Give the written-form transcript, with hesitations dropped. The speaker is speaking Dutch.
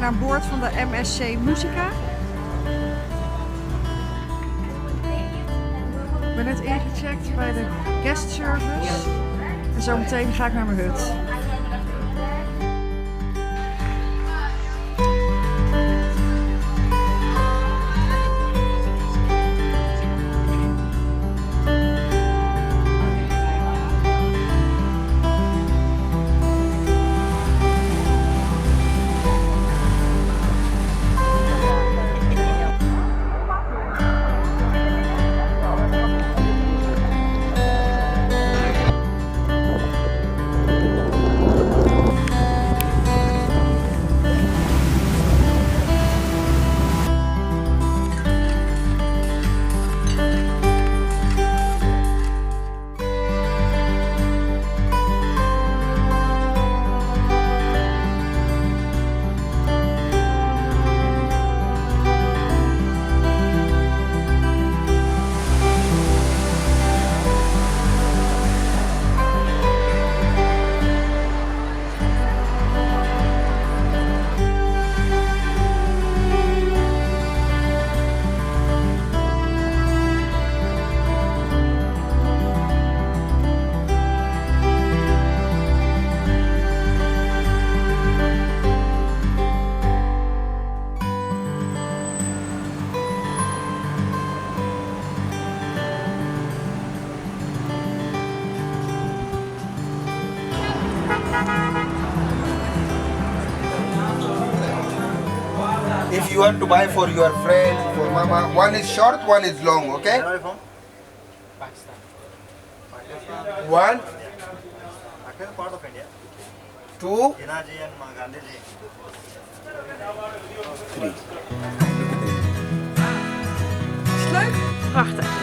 zijn aan boord van de MSC Musica. Ik ben net ingecheckt bij de guest service. En zometeen ga ik naar mijn hut. If you want to buy for your friend, for mama, one is short, one is long, okay? Where are you from? Pakistan. One, Pakistan part of India. two, Jinnah ji and Gandhi ji. three. Is het leuk? Prachtig.